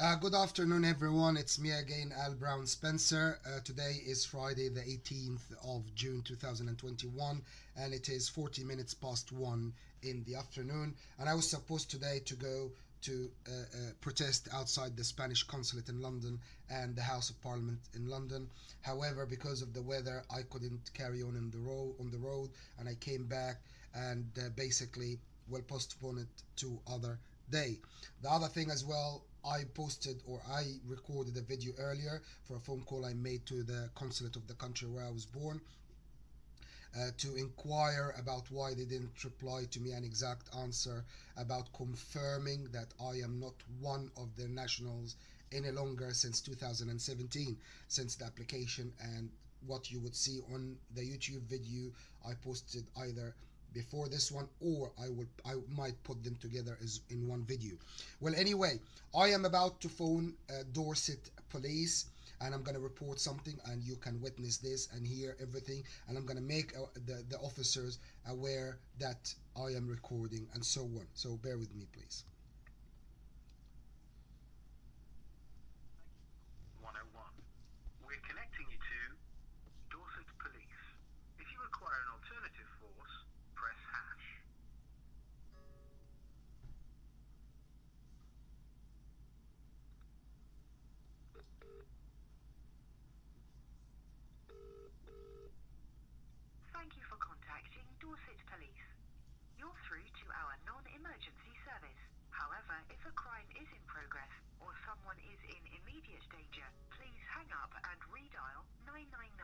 Good afternoon, everyone. It's me again, Al Brown Spencer. Today is Friday, the 18th of June 2021, and it is 40 minutes past 1 in the afternoon. And I was supposed today to go to protest outside the Spanish consulate in London and the House of Parliament in London. However, because of the weather, I couldn't carry on the road, and I came back and basically will postpone it to other day. The other thing as well, I recorded a video earlier for a phone call I made to the consulate of the country where I was born to inquire about why they didn't reply to me an exact answer about confirming that I am not one of their nationals any longer since 2017, since the application and what you would see on the YouTube video I posted either before this one, or I might put them together as in one video. Well, anyway, I am about to phone Dorset police, and I'm going to report something, and you can witness this and hear everything, and I'm going to make the officers aware that I am recording and so on. So bear with me, please. 101. We're connecting you to Dorset Police. If you require an alternative force, press hash. Thank you for contacting Dorset Police. You're through to our non-emergency service. However, if a crime is in progress or someone is in immediate danger, please hang up and redial 999.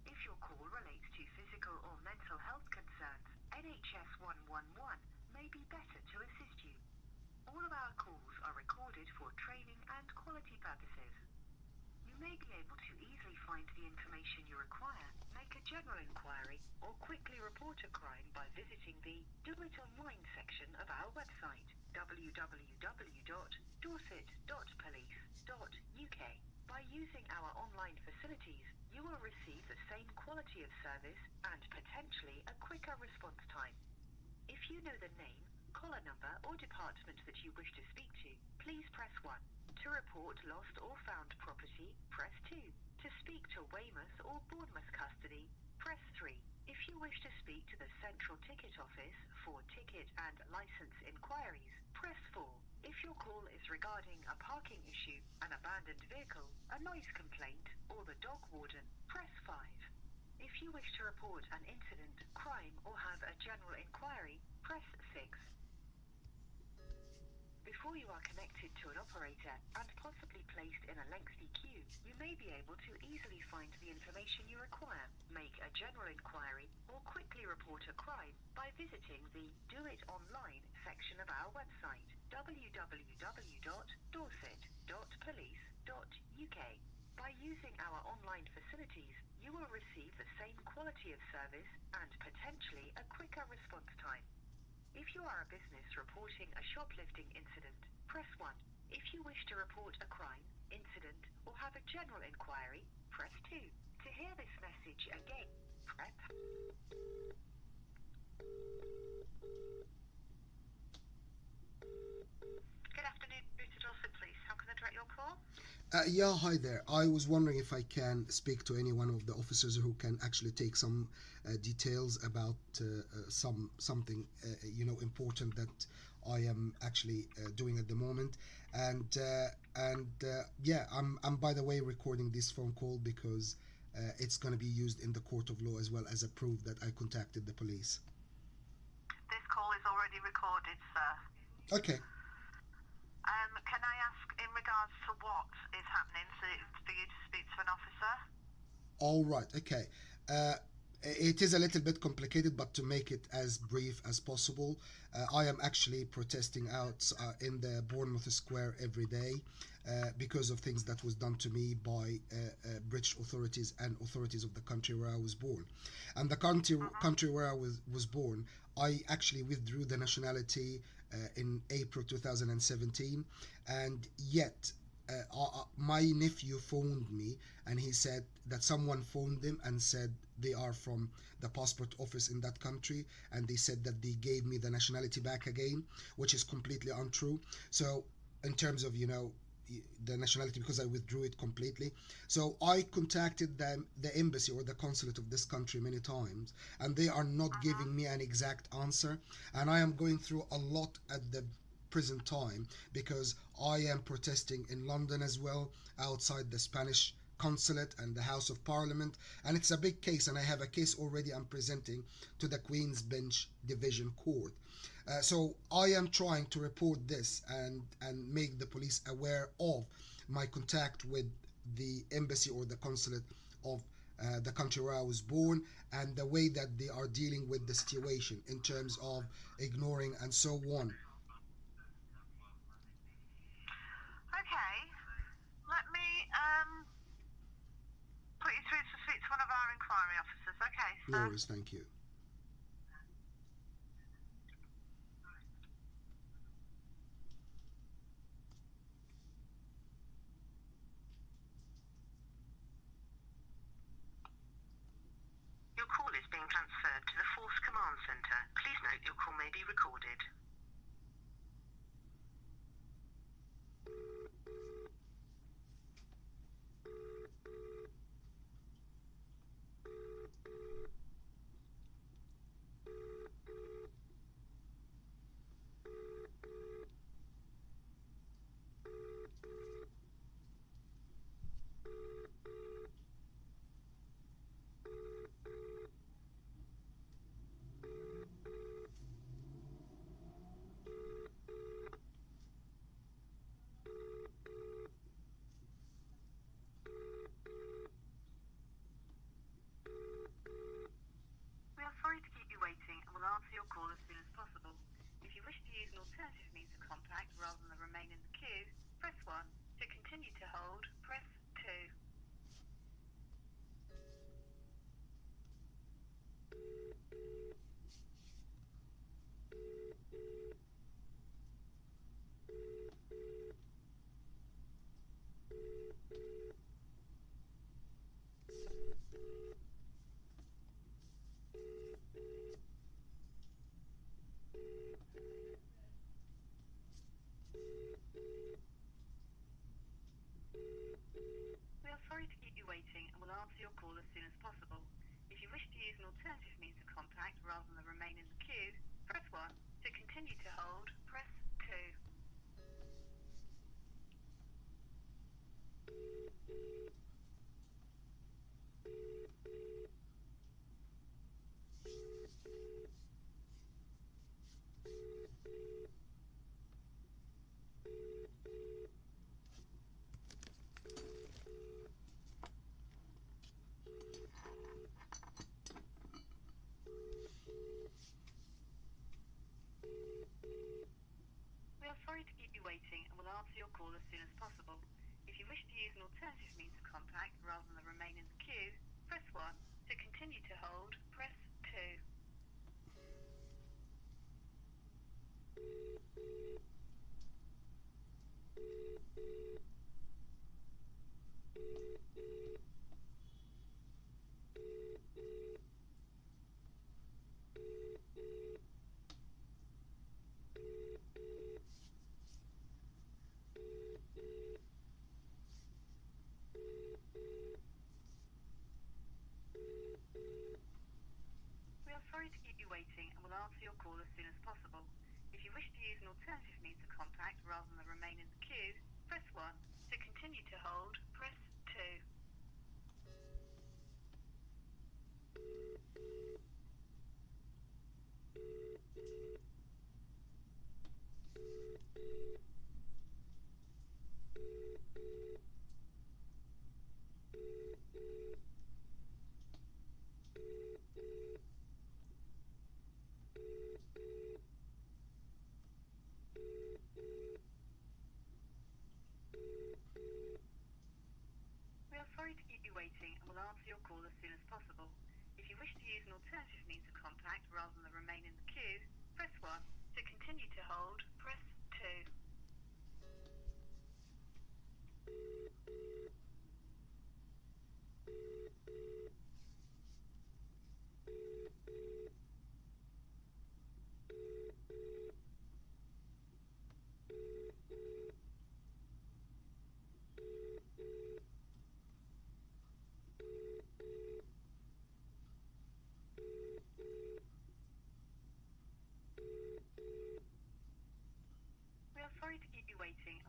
If your call relates to physical or mental health concerns, NHS 111 may be better to assist you. All of our calls are recorded for training and quality purposes. You may be able to easily find the information you require, make a general inquiry, or quickly report a crime by visiting the Do It Online section of our website, www.dorset.police.uk. By using our online facilities, you will receive the same quality of service and potentially a quicker response time. If you know the name, caller number, or department that you wish to speak to, please press 1. To report lost or found property, press 2. To speak to Weymouth or Bournemouth custody, press 3. If you wish to speak to the Central Ticket Office for ticket and licence inquiries, press 4. If your call is regarding a parking issue, an abandoned vehicle, a noise complaint, or the dog warden, press 5. If you wish to report an incident, crime, or have a general inquiry, press 6. Before you are connected to an operator and possibly placed in a lengthy queue, you may be able to easily find the information you require, make a general inquiry, or quickly report a crime by visiting the Do It Online section of our website, www.dorset.police.uk. By using our online facilities, you will receive the same quality of service and potentially a quicker response time. If you are a business reporting a shoplifting incident, press 1. If you wish to report a crime, incident, or have a general inquiry, press 2. To hear this message again, press... Good afternoon, Mr. Dorset Police. How can I direct your call? Yeah, hi there. I was wondering if I can speak to any one of the officers who can actually take some details about something important that I am actually doing at the moment. And yeah, I'm by the way recording this phone call because it's going to be used in the court of law as well as a proof that I contacted the police. This call is already recorded, sir. Okay. Can I ask in regards to what is happening for you to speak to an officer? All right. Okay. It is a little bit complicated, but to make it as brief as possible, I am actually protesting out in the Bournemouth Square every day because of things that was done to me by British authorities and authorities of the country where I was born. And the country where I was born, I actually withdrew the nationality in April 2017, and yet my nephew phoned me and he said that someone phoned them and said they are from the passport office in that country, and they said that they gave me the nationality back again, which is completely untrue. So in terms of the nationality because I withdrew it completely. So I contacted the embassy or the consulate of this country many times, and they are not giving me an exact answer. And I am going through a lot at the present time because I am protesting in London as well, outside the Spanish consulate and the House of Parliament, and it's a big case, and I have a case already I'm presenting to the Queen's Bench Division Court. So I am trying to report this and make the police aware of my contact with the embassy or the consulate of the country where I was born, and the way that they are dealing with the situation in terms of ignoring and so on. Okay, let me put you through to speak to one of our inquiry officers. Okay, No sir. worries, thank you. Your call is being transferred to the Force Command Centre. Please note your call may be recorded. We are sorry to keep you waiting and will answer your call as soon as possible. If you wish to use an alternative means of contact rather than remain in the queue, press 1. To continue to hold, press 2. We are sorry to keep you waiting and will answer your call as soon as possible. If you wish to use an alternative means of contact rather than remain in the queue, press 1. To continue to hold, press 2. We are sorry to keep you waiting and will answer your call as soon as possible. If you wish to use an alternative means of contact rather than remain in the queue, press 1. To continue to hold, press 2. We are sorry to keep you waiting and will answer your call as soon as possible. If you wish to use an alternative means of contact rather than remain in the queue, press 1. To continue to hold, press 2. We are sorry to keep you waiting and will answer your call as soon as possible. If you wish to use an alternative means of contact rather than remain in the queue, press 1. To continue to hold, press 2.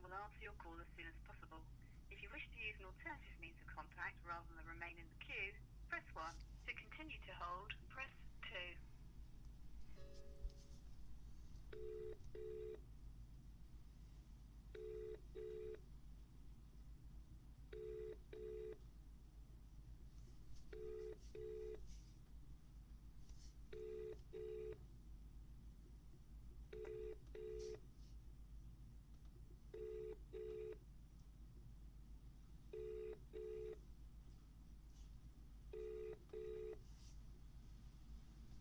will answer your call as soon as possible. If you wish to use an alternative means of contact rather than remain in the queue, press 1. To continue to hold, press 2.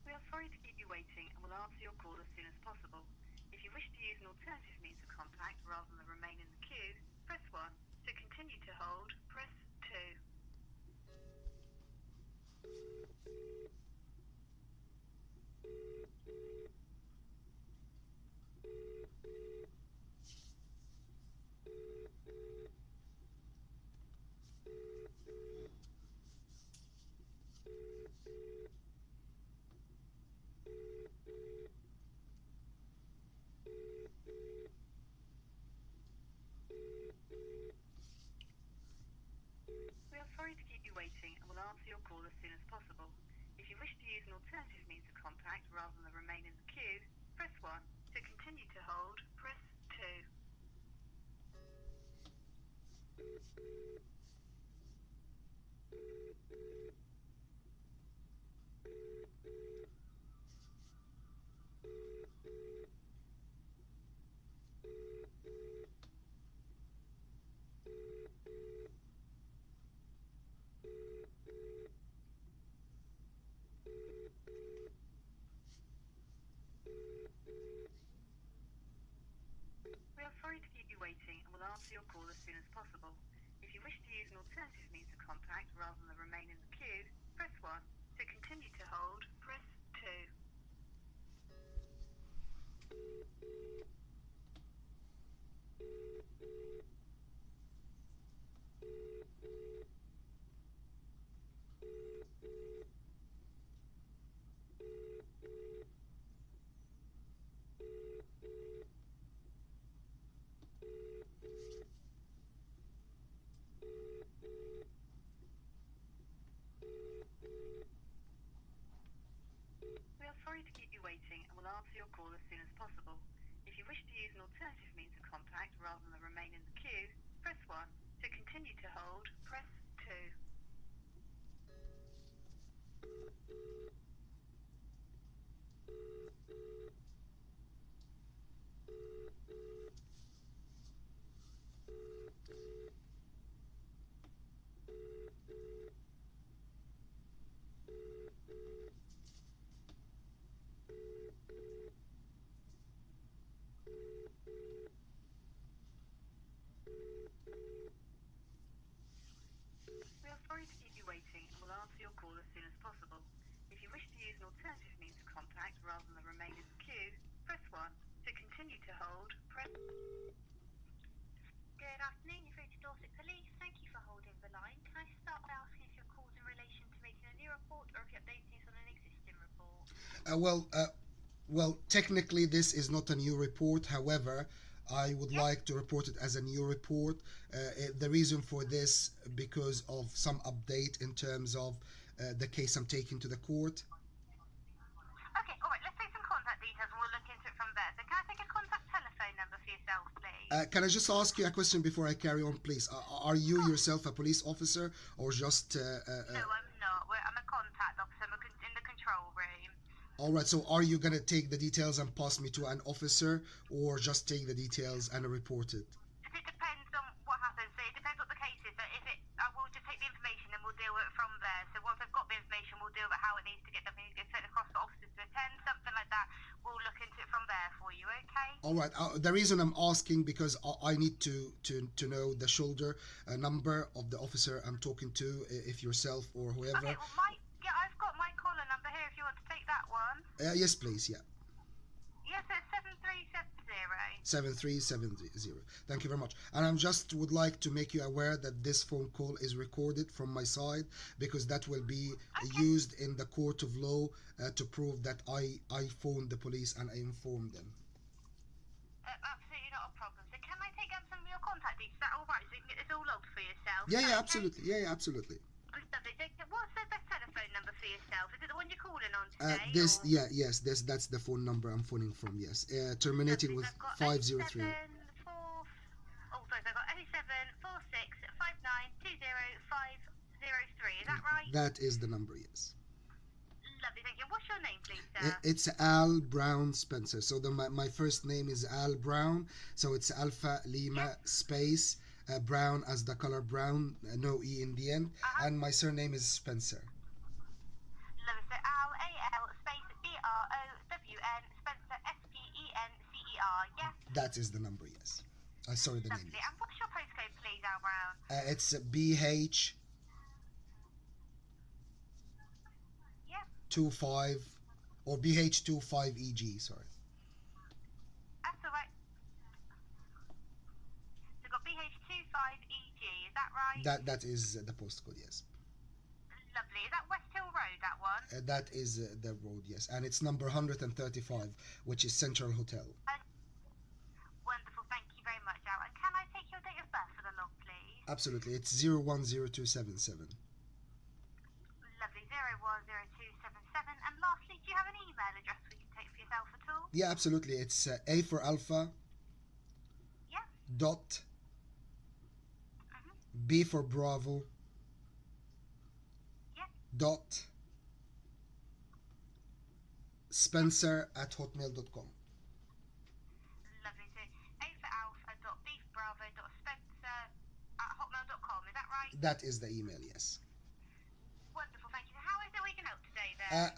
We are sorry to keep you waiting and will answer your call as soon as possible. If you wish to use an alternative means of contact rather than remain in the queue, press 1. To continue to hold, press 2. We are sorry to keep you waiting and will answer your call as soon as possible. If you wish to use an alternative means of contact rather than remain in the queue, press 1. To continue to hold, press 2. We are sorry to keep you waiting and will answer your call as soon as possible. If you wish to use an alternative means of contact rather than remain in the queue, press 1. To continue to hold, press 2. We are sorry to keep you waiting and will answer your call as soon as possible. If you wish to use an alternative means of contact rather than remain in the queue, press 1. To continue to hold, press 2. We are sorry to keep you waiting and will answer your call as soon as possible. If you wish to use an alternative means of contact rather than remain in the queue, press 1. To continue to hold, press... Good afternoon, you're through to Dorset Police. Thank you for holding the line. Can I start by asking if your call's in relation to making a new report or if you're updating us on an existing report? Well, technically this is not a new report. However, I would like to report it as a new report. The reason for this, because of some update in terms of the case I'm taking to the court. Okay, alright, let's take some contact details and we'll look into it from there. So can I take a contact telephone number for yourself, please? Can I just ask you a question before I carry on, please? Are you yourself a police officer or just... No, I'm not. I'm a contact officer. I'm in the control room. All right, so are you going to take the details and pass me to an officer or just take the details and report it? It depends on what happens. So it depends what the case is. But I will just take the information and we'll deal with it from there. So once I've got the information, we'll deal with how it needs to get done. It gets sent across for officers to attend, something like that. We'll look into it from there for you, okay? All right. The reason I'm asking because I need to know the shoulder number of the officer I'm talking to, if yourself or whoever. Okay, well, I've got my collar number here if you want to take that one. Yes, please. Yeah. Yes, it's 7370. 7370. Thank you very much. And I just would like to make you aware that this phone call is recorded from my side because that will be used in the court of law to prove that I phoned the police and I informed them. Absolutely not a problem. So can I take some of your contact details? Is that all right? So we can get this all logged for yourself? Yeah, Okay. absolutely. Yeah, absolutely. Lovely. So what's the best telephone number for yourself? Is it the one you're calling on This, today? yes, that's the phone number I'm phoning from. Yes, terminating with I've got 503. 074659205003. Is that right? That is the number. Yes. Lovely, thank you. What's your name, please, sir? It's Al Brown Spencer. So my first name is Al Brown. So it's Alpha Lima space Brown as the color brown, no E in the end. And my surname is Spencer. Lovely. So Al space BROWN Spencer SPENCER. Yes. That is the number. Yes. Sorry, the Lovely. name. And what's your postcode, please, Al Brown? It's BH Yep. 25 or BH25EG. Sorry. That's all right. So we've got BH25EG. Is that right? That is the postcode. Yes. Lovely. Is that West Hill Road, that one? That is the road. Yes, and it's number 135, which is Central Hotel. Wonderful. Thank you very much, Al. And can I take your date of birth for the log, please? Absolutely. It's 010277. Lovely. 010277. And lastly, do you have an email address we can take for yourself at all? Yeah, absolutely. It's A for Alpha. Yeah. Dot. B for Bravo. Yeah. Dot. Spencer@hotmail.com. Lovely. So A for Alpha dot B for Bravo dot Spencer at hotmail.com. Is that right? That is the email. Yes. Wonderful. Thank you. So how is it we can help today, then?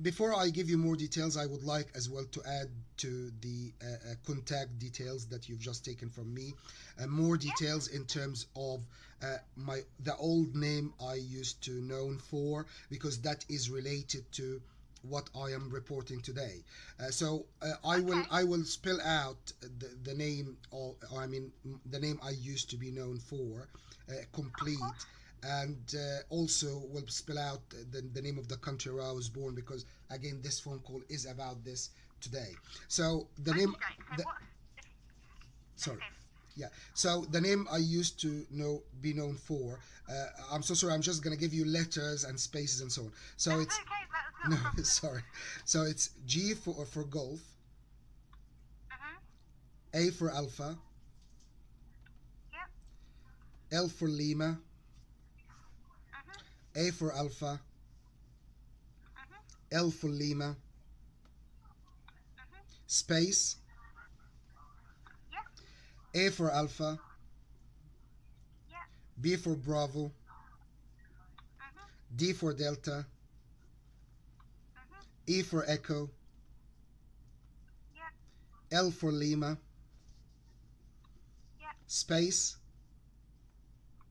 Before I give you more details, I would like as well to add to the contact details that you've just taken from me, more details in terms of the old name I used to known for, because that is related to what I am reporting today. I will spell out the name, or I mean the name I used to be known for, complete. And also will spell out the name of the country where I was born, because again this phone call is about this today. So the name sorry yeah so the name I used to be known for, I'm so sorry, I'm just gonna give you letters and spaces and so on. So That's it's okay, that's not a problem. sorry, so it's G for golf, Mm-hmm. A for Alpha, Yep. L for Lima, Mm-hmm. A for Alpha, Mm-hmm. L for Lima, Mm-hmm. space, Yep. A for Alpha, Yep. B for Bravo, Mm-hmm. D for Delta, Mm-hmm. E for Echo, Yep. L for Lima, Yep. space,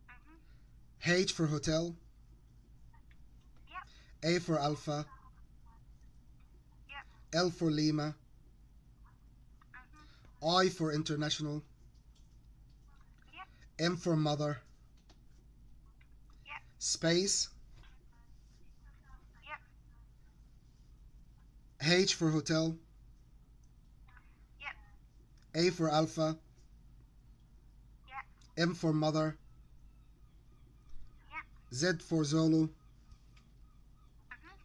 Mm-hmm. H for Hotel, Yep. A for Alpha, Yep. L for Lima, Mm-hmm. I for International, Yep. M for Mother, Yep. space, Yep. H for Hotel, Yep. A for Alpha, Yep. M for Mother, Yep. Z for Zulu,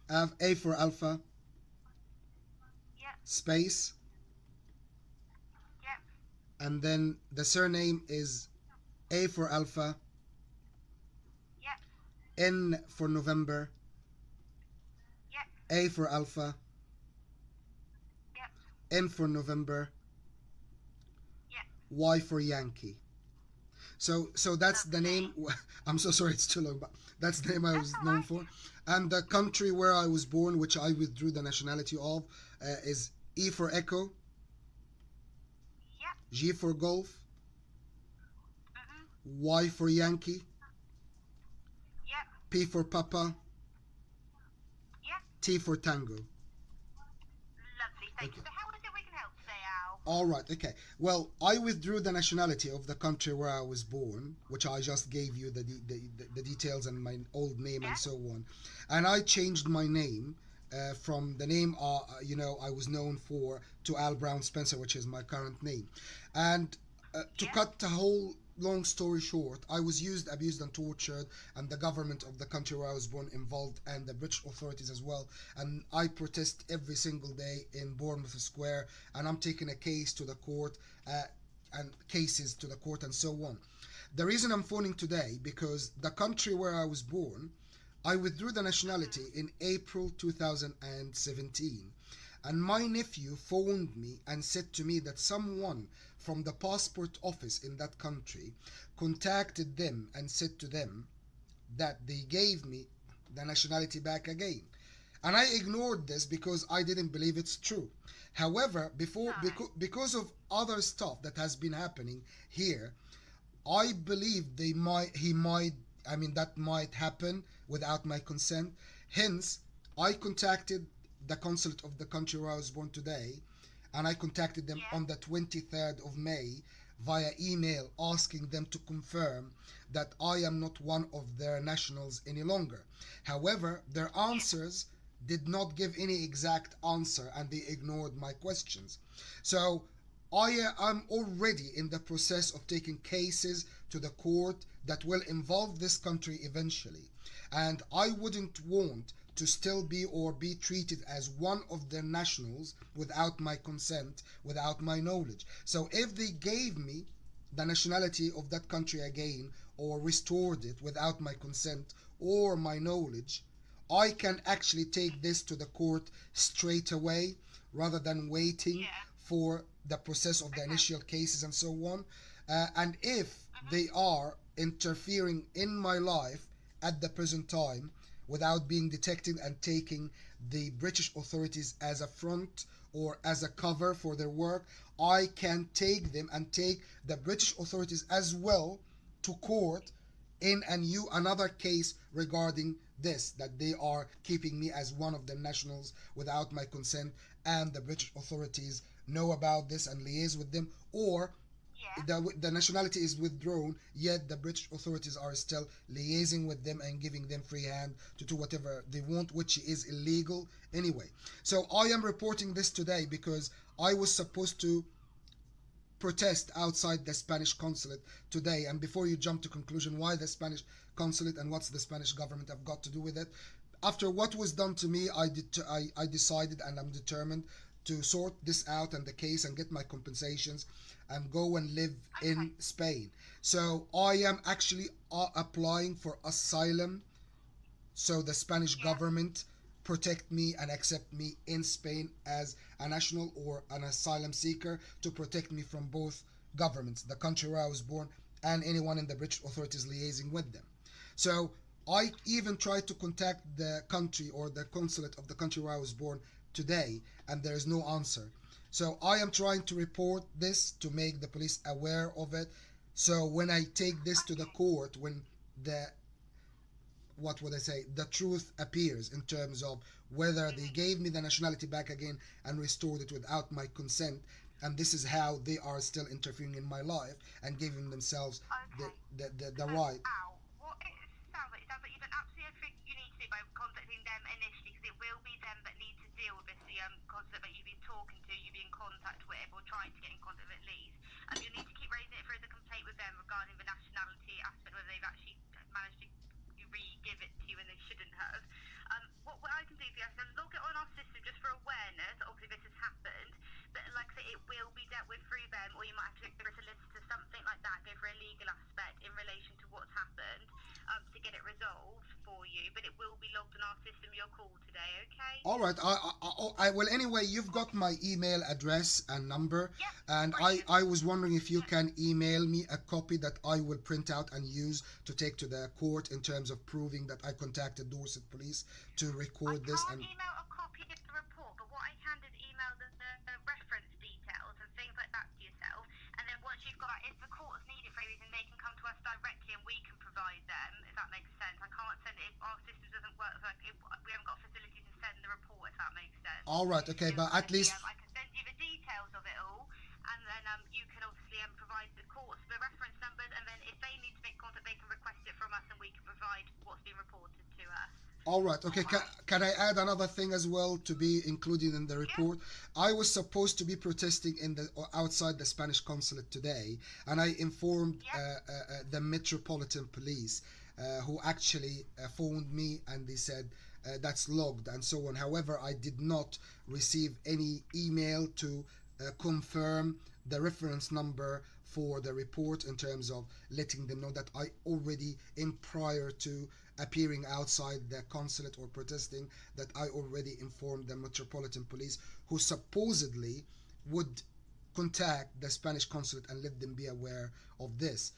Mm-hmm. A for Alpha, Yep. space, Yep. and then the surname is A for Alpha, Yep. N for November, Yep. A for Alpha, Yep. N for November, Yep. Y for Yankee. So that's the name. I'm so sorry it's too long, but that's the name I was known for. And the country where I was born, which I withdrew the nationality of, is E for Echo, Yep. G for Golf, Mm-hmm. Y for Yankee, Yep. P for Papa, Yep. T for Tango. Lovely. Thank you. So how is it we can help today, Al? All right, okay. Well, I withdrew the nationality of the country where I was born, which I just gave you the details and my old name and so on. And I changed my name from the name I was known for to Al Brown Spencer, which is my current name. And To Yeah. cut the whole long story short, I was used, abused, and tortured, and the government of the country where I was born involved, and the British authorities as well. And I protest every single day in Bournemouth Square, and I'm taking a case to the court, and cases to the court, and so on. The reason I'm phoning today because the country where I was born, I withdrew the nationality in April 2017, and my nephew phoned me and said to me that someone from the passport office in that country contacted them and said to them that they gave me the nationality back again. And I ignored this because I didn't believe it's true. However, No. because of other stuff that has been happening here, I believe he might, I mean, that might happen without my consent. Hence, I contacted the consulate of the country where I was born today, and I contacted them Yeah. on the 23rd of May via email asking them to confirm that I am not one of their nationals any longer. However, their answers did not give any exact answer and they ignored my questions. So I am already in the process of taking cases to the court that will involve this country eventually. And I wouldn't want to still be or be treated as one of their nationals without my consent, without my knowledge. So if they gave me the nationality of that country again or restored it without my consent or my knowledge, I can actually take this to the court straight away rather than waiting Yeah. for the process of the Okay. initial cases and so on. And if Mhm. they are interfering in my life at the present time without being detected and taking the British authorities as a front or as a cover for their work, I can take them and take the British authorities as well to court in another case regarding this, that they are keeping me as one of the nationals without my consent, and the British authorities know about this and liaise with them, or Yeah. the nationality is withdrawn, yet the British authorities are still liaising with them and giving them free hand to do whatever they want, which is illegal anyway. So I am reporting this today because I was supposed to protest outside the Spanish consulate today. And before you jump to conclusion, why the Spanish consulate and what's the Spanish government have got to do with it? After what was done to me, I decided and I'm determined to sort this out and the case and get my compensations and go and live Okay. in Spain. So I am actually applying for asylum so the Spanish Yeah. government protect me and accept me in Spain as a national or an asylum seeker, to protect me from both governments, the country where I was born and anyone in the British authorities liaising with them. So I even tried to contact the country or the consulate of the country where I was born today, and there is no answer. So I am trying to report this to make the police aware of it. So when I take this to the Okay. court, when the what would I say, the truth appears in terms of whether they Mhm. gave me the nationality back again and restored it without my consent, and this is how they are still interfering in my life and giving themselves the Okay. the So, right. Al, what it sounds like you've done absolutely everything you need to do by contacting them initially, because it will be them that need to deal with this, the concept that you've been talking to, you've been in contact with, or trying to get in contact with at least. You'll need to keep raising it through the complaint with them regarding the nationality aspect, whether they've actually managed to re-give it to you and they shouldn't have. What I can do for you, I can log it on our system just for awareness. Obviously, this has happened, but like I say, it will be dealt with through them, or you might have to go for a solicitor, something like that, go for a legal aspect in relation to what's happened, to get it resolved for you. But it will be logged on our system. Your call today, okay? All right, I will anyway. You've got my email address and number, Yep, and brilliant. I was wondering if you can email me a copy that I will print out and use to take to the court in terms of proving that I contacted Dorset police to I record this. can't And email a copy of the report, but what I can do is email the reference details and things like that to yourself. And then once you've got that, if the court's needed for anything, they can come to us directly and we can provide them, if that makes sense. I can't send it if our system doesn't work. Like if we haven't got facilities to send the report, if that makes sense. all right, okay, It would but kind at of be, least I can send you the details of it all, and then you can obviously provide the courts the reference numbers, and then if they need to make contact, they can request it from us, and we can provide what's been reported to us. All right. Okay. Can I add another thing as well to be included in the report? I was supposed to be protesting in the outside the Spanish consulate today, and I informed the Metropolitan Police, who actually phoned me and they said that's logged and so on. However, I did not receive any email to confirm the reference number for the report in terms of letting them know that I already, in prior to appearing outside the consulate or protesting, that I already informed the Metropolitan Police, who supposedly would contact the Spanish consulate and let them be aware of this.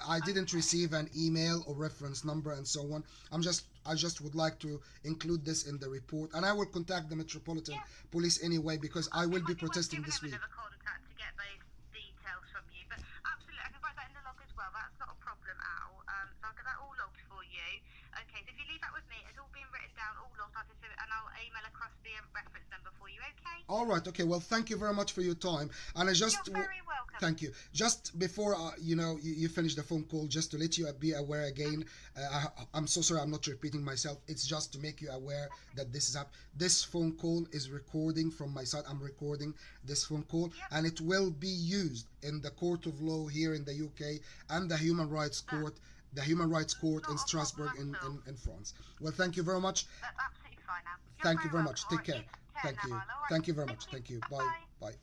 I didn't receive an email or reference number and so on. I just would like to include this in the report, and I will contact the Metropolitan Police anyway because I will be protesting this week. Another contact to get those details from you, but absolutely, I can write that in the log as well. That's not a problem, Al. So I'll get that all logged for you. Okay, so if you leave that with me, it's all been written down, all logged, and I'll email across the reference number for you. Okay? All right. Okay. Well, thank you very much for your time. And I just You're very welcome. thank you. Just before you finish the phone call, just to let you be aware again. I'm so sorry. I'm not repeating myself. It's just to make you aware that this is up. This phone call is recording from my side. I'm recording this phone call, and it will be used in the court of law here in the UK and the Human Rights Court. The Human Rights Court in Strasbourg in France. Well, thank you very much. That's absolutely fine now. Thank you very much. Take care. Thank you. Thank you very much. Thank you. Bye. Bye.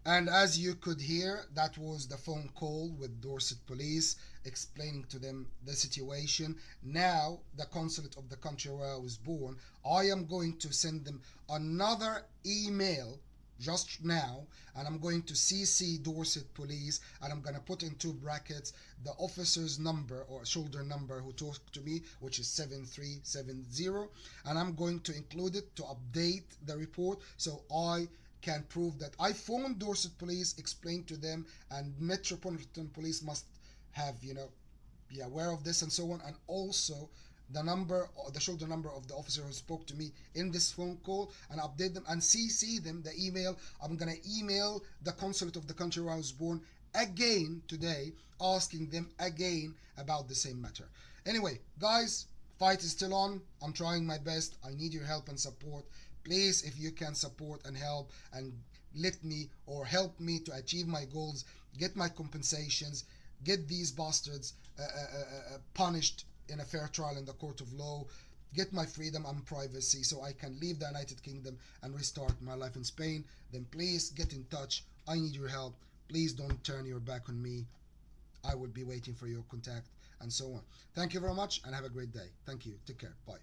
And as you could hear, that was the phone call with Dorset Police explaining to them the situation. Now, the consulate of the country where I was born, I am going to send them another email just now, and I'm going to CC Dorset Police, and I'm going to put in two brackets the officer's number or shoulder number who talked to me, which is 7370, and I'm going to include it to update the report so I can prove that I phoned Dorset Police, explained to them, and Metropolitan Police must have, be aware of this and so on, and also the number or the shoulder number of the officer who spoke to me in this phone call, and update them and CC them the email. I'm gonna email the consulate of the country where I was born again today, asking them again about the same matter. Anyway, guys, fight is still on. I'm trying my best. I need your help and support. Please, if you can support and help and let me or help me to achieve my goals, get my compensations, get these bastards punished in a fair trial in the court of law, get my freedom and privacy so I can leave the United Kingdom and restart my life in Spain, then please get in touch. I need your help. Please don't turn your back on me. I will be waiting for your contact and so on. Thank you very much and have a great day. Thank you. Take care. Bye.